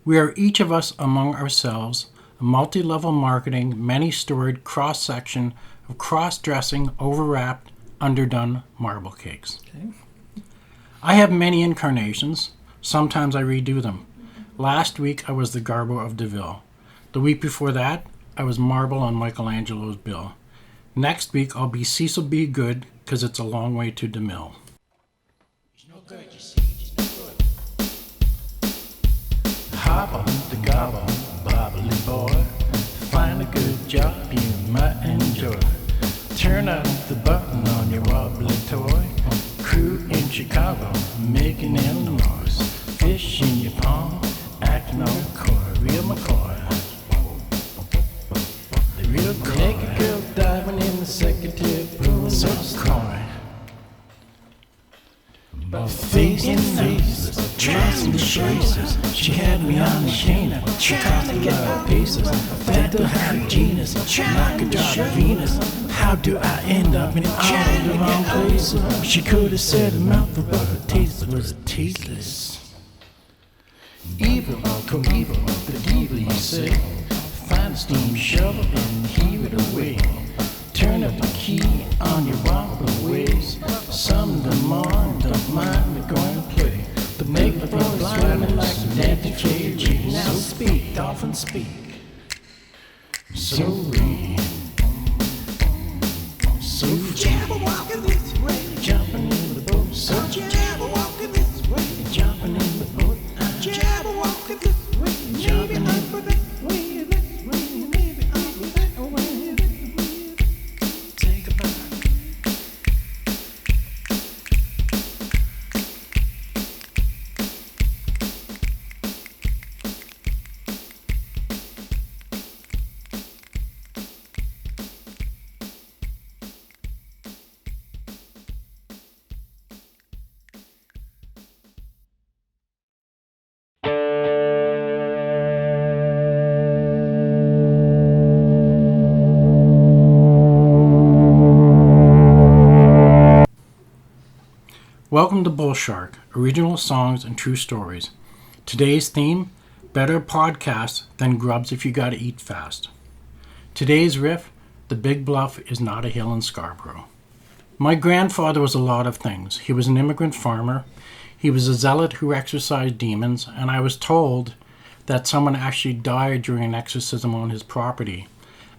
We are each of us among ourselves, a multi-level marketing, many-storied cross-section of cross-dressing, overwrapped, underdone marble cakes. Okay. I have many incarnations. Sometimes I redo them. Last week I was the Garbo of Deville. The week before that, I was Marble on Michelangelo's bill. Next week I'll be Cecil B. Good, because it's a long way to DeMille. He's no good, you see, he's no good. Hop on the gobble, bobbly boy. Find a good job you might enjoy. Turn up the button on your wobbly toy. Crew in Chicago, making in the noise. Fish in your palm, acting all coy, real McCoy. The real coy. Take a girl diving in the secretary pool, so coy. Face in faceless, dressed in traces. She had me on the chain, trying to get my pieces. Fed to her genus, like a drop of Venus. How do I end up in all the wrong places? She could have said a mouthful, but her taste was tasteless. Evil, coeval, the evil you say. Find a steam shovel and heave it away. Turn up the key on your wobbly ways. Some don't mind they're going to play. But make the blind like Nancy KG. Now speak, dolphin speak. So read. So Jabberwocky this way. Jumping in the boat. So Jabberwocky this way. Jumping in the boat. Jabberwocky this way. Jumping in the boat. Welcome to Bull Shark, original songs and true stories. Today's theme, better podcast than grubs if you gotta eat fast. Today's riff, the Big Bluff is not a hill in Scarborough. My grandfather was a lot of things. He was an immigrant farmer, he was a zealot who exorcised demons, and I was told that someone actually died during an exorcism on his property.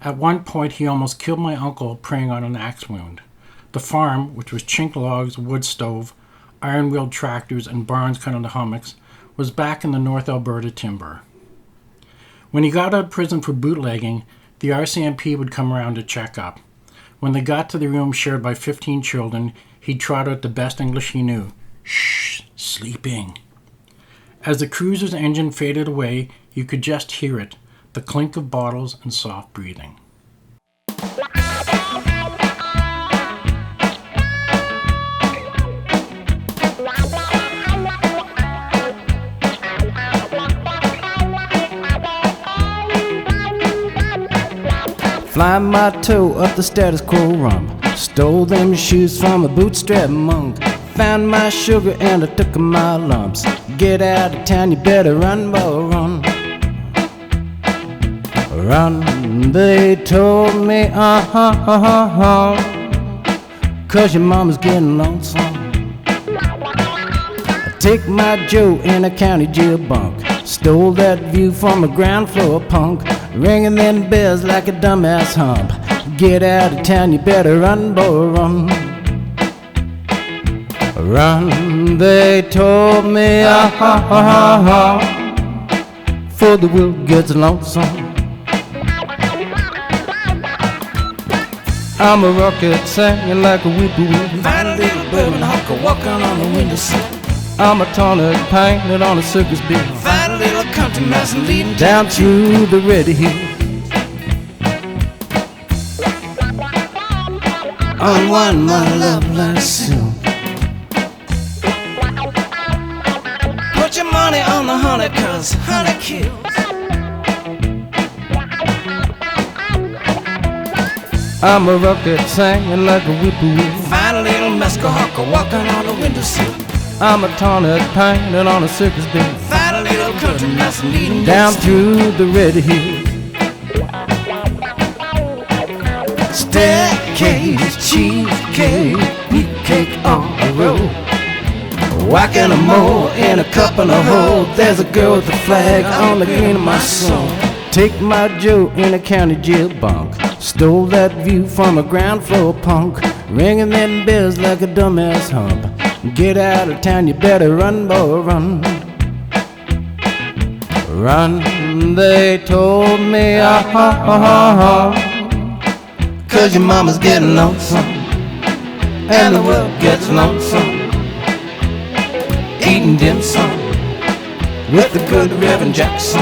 At one point he almost killed my uncle preying on an axe wound. The farm, which was chink logs, wood stove, iron-wheeled tractors, and barns cut into hummocks, was back in the North Alberta timber. When he got out of prison for bootlegging, the RCMP would come around to check up. When they got to the room shared by 15 children, he'd trot out the best English he knew. Shh, sleeping. As the cruiser's engine faded away, you could just hear it, the clink of bottles and soft breathing. Fly my toe up the status quo rump. Stole them shoes from a bootstrap monk. Found my sugar and I took my lumps. Get out of town, you better run, boy, run. Run, they told me, cause your mama's getting lonesome. I take my Joe in a county jail bunk. Stole that view from a ground floor punk. Ringing them bells like a dumbass hump. Get out of town, you better run, boy, run. Run, they told me, for the world gets lonesome. I'm a rocket singing like a whip-a-whip. Find a little bourbon hawker walking on the windowsill. I'm a tonic painted on a circus bill. Find a little country mouse and leading down to the red hill. Unwind my love like silk. Put your money on the honey, cause honey kills. I'm a rocket singing like a whip-a-whip. Find a little mescal hawker walking on the windowsill. I'm a tonic painted on a circus bill. Find a little down through the red hill. Staircase, cheesecake, wheat cake on the road. Whacking a mole in a cup in a hole. There's a girl with a flag on the green of my soul. Take my Joe in a county jail bunk. Stole that view from a ground floor punk. Ringing them bells like a dumbass hump. Get out of town, you better run, boy, run. Run, they told me, cause your mama's getting lonesome, and the world gets lonesome, eating dim sum with the good Reverend Jackson.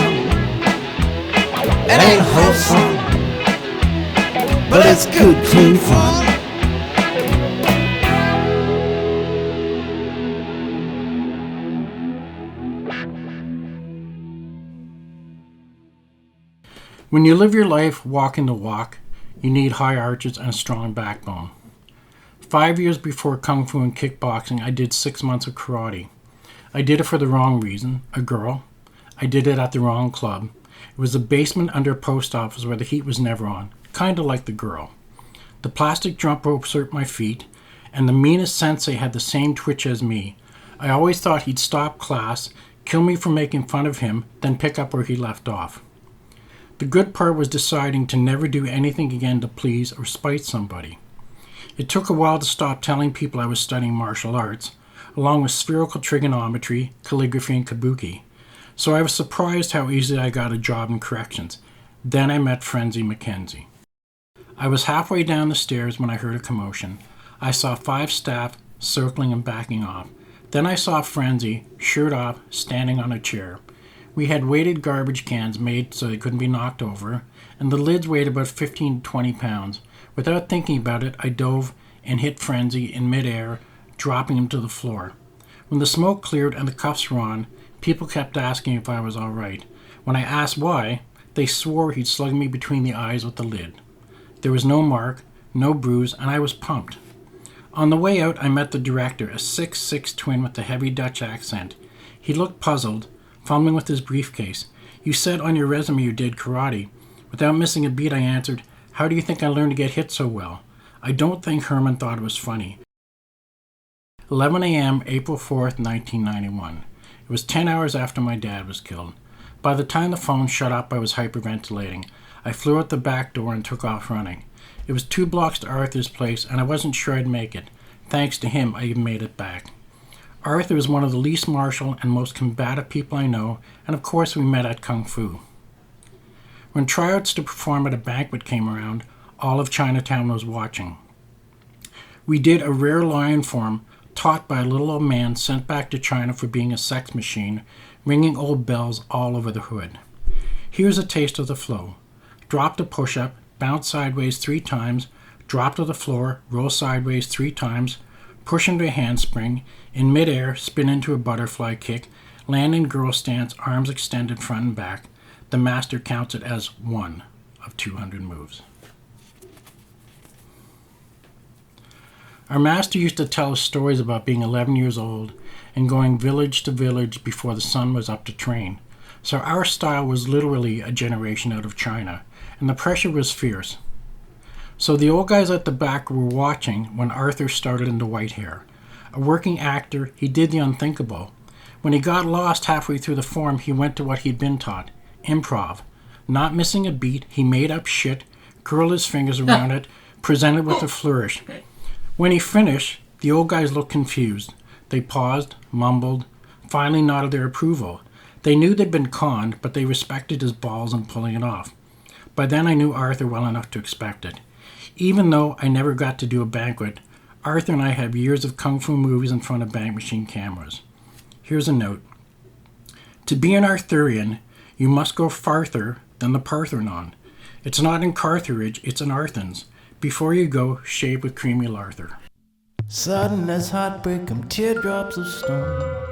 It ain't wholesome, but it's good, clean fun. When you live your life walking the walk, you need high arches and a strong backbone. 5 years before Kung Fu and kickboxing, I did 6 months of karate. I did it for the wrong reason, a girl. I did it at the wrong club. It was a basement under a post office where the heat was never on, kind of like the girl. The plastic jump ropes hurt my feet, and the meanest sensei had the same twitch as me. I always thought he'd stop class, kill me for making fun of him, then pick up where he left off. The good part was deciding to never do anything again to please or spite somebody. It took a while to stop telling people I was studying martial arts, along with spherical trigonometry, calligraphy, and kabuki. So I was surprised how easily I got a job in corrections. Then I met Frenzy Mackenzie. I was halfway down the stairs when I heard a commotion. I saw 5 staff circling and backing off. Then I saw Frenzy, shirt off, standing on a chair. We had weighted garbage cans made so they couldn't be knocked over, and the lids weighed about 15 to 20 pounds. Without thinking about it, I dove and hit Frenzy in midair, dropping him to the floor. When the smoke cleared and the cuffs were on, people kept asking if I was all right. When I asked why, they swore he'd slugged me between the eyes with the lid. There was no mark, no bruise, and I was pumped. On the way out, I met the director, a 6'6" twin with a heavy Dutch accent. He looked puzzled, fumbling with his briefcase. You said on your resume you did karate. Without missing a beat, I answered, how do you think I learned to get hit so well? I don't think Herman thought it was funny. 11 a.m., April 4th, 1991. It was 10 hours after my dad was killed. By the time the phone shut up, I was hyperventilating. I flew out the back door and took off running. It was 2 blocks to Arthur's place, and I wasn't sure I'd make it. Thanks to him, I even made it back. Arthur is one of the least martial and most combative people I know, and of course we met at Kung Fu. When tryouts to perform at a banquet came around, all of Chinatown was watching. We did a rare lion form taught by a little old man sent back to China for being a sex machine, ringing old bells all over the hood. Here's a taste of the flow. Drop to push-up, bounce sideways 3 times, drop to the floor, roll sideways 3 times, push into a handspring, in midair, spin into a butterfly kick, land in girl stance, arms extended front and back. The master counts it as 1 of 200 moves. Our master used to tell us stories about being 11 years old and going village to village before the sun was up to train. So our style was literally a generation out of China, and the pressure was fierce. So the old guys at the back were watching when Arthur started into white hair. A working actor, he did the unthinkable. When he got lost halfway through the form, he went to what he'd been taught, improv. Not missing a beat, he made up shit, curled his fingers around it, presented with a flourish. When he finished, the old guys looked confused. They paused, mumbled, finally nodded their approval. They knew they'd been conned, but they respected his balls in pulling it off. By then I knew Arthur well enough to expect it. Even though I never got to do a banquet, Arthur and I have years of kung fu movies in front of bank machine cameras. Here's a note. To be an Arthurian, you must go farther than the Parthenon. It's not in Carthage, it's in Arthens. Before you go, shave with creamy Larther. Sudden as heartbreak come teardrops of stone.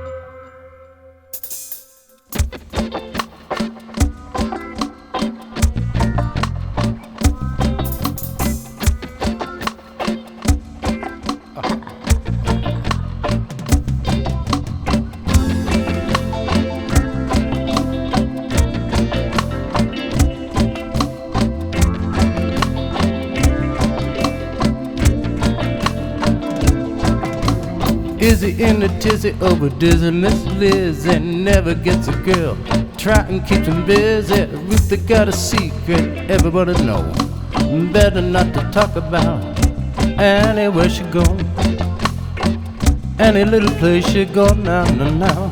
Izzy in a tizzy over dizzy Miss Liz and never gets a girl. Try and keep them busy. Ruthie got a secret everybody know. Better not to talk about anywhere she go. Any little place she go now, now, now.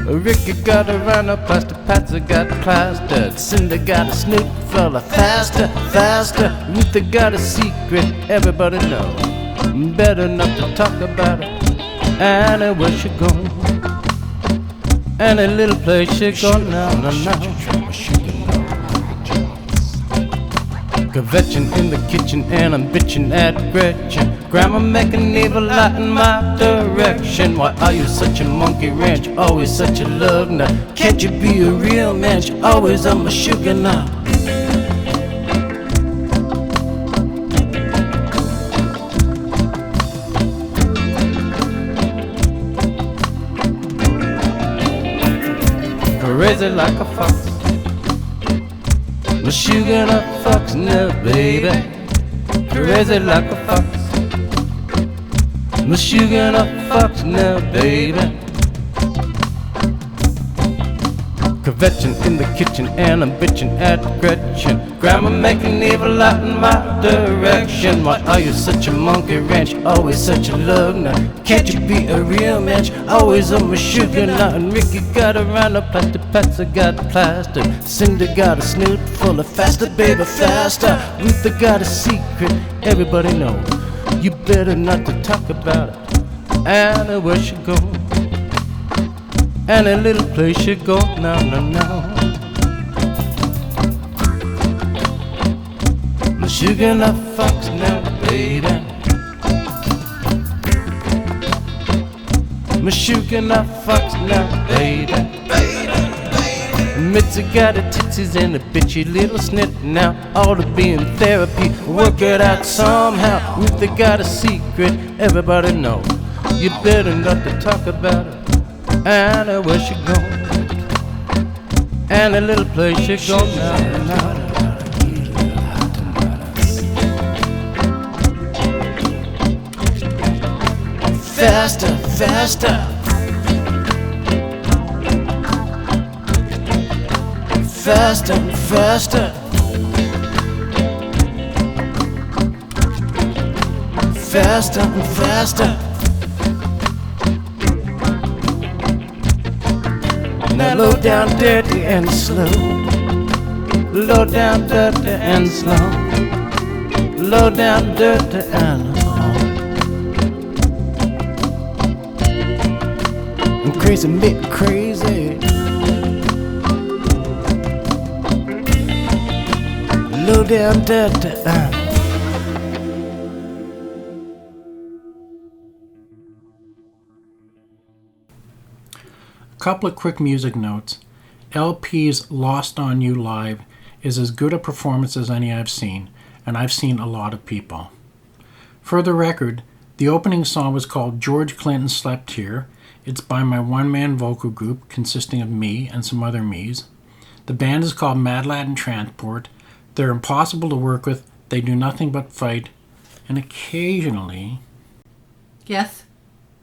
Ricky got a rhino plaster, Patsy got plastered, Cindy got a snoot fella faster, faster. Ruthie got a secret everybody know. Better not to talk about it anywhere she go. Any little place she go now, now, now. Kvetching in the kitchen and I'm bitching at Gretchen. Grandma making evil out in my direction. Why are you such a monkey wrench? Always such a lug nut. Can't you be a real man? You're always on my sugar nut. Crazy like a fox. My sugar nut fox now, baby. Crazy like a fox. My sugar nut fox now, baby. Kvetching in the kitchen and I'm bitching at Gretchen. Grandma making evil out in my direction. Why are you such a monkey wrench? Always such a lug nut. Can't you be a real man? Always on my sugar nut. And Ricky got a rhino plaster, Patsy got plaster, Cindy got a snoot full of faster, baby, faster. Ruthie got a secret everybody know. You better not to talk about it anywhere she go. Any little place you go now, now, now. My sugar nut fox now, baby. My sugar nut fox now, baby. Mitzi got her tootsies and a bitchy little snit now. Ought to be in therapy, work it out somehow. Ruthie got a secret everybody know. You better not to talk about it anywhere she go. Any little place she go now, now. Faster, faster. Faster, faster. Faster and faster. Now low down, dirty and slow. Low down, dirty and slow. Low down, dirty and slow. I'm crazy, make crazy. Low down, dirty and Couple of quick music notes. LP's Lost on You Live is as good a performance as any I've seen, and I've seen a lot of people. For the record, the opening song was called George Clinton Slept Here. It's by my one-man vocal group consisting of me and some other me's. The band is called Mad Latin Transport. They're impossible to work with. They do nothing but fight, and occasionally... Yes?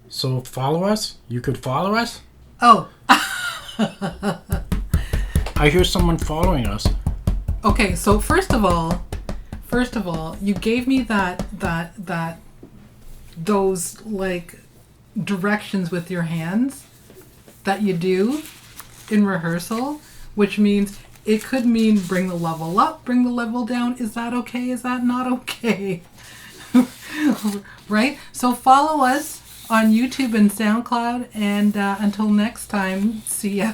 So follow us? You could follow us? Oh. I hear someone following us. Okay, so first of all, you gave me those like directions with your hands that you do in rehearsal, which means it could mean bring the level up, bring the level down. Is that okay? Is that not okay? Right? So follow us on YouTube and SoundCloud, and until next time, see ya.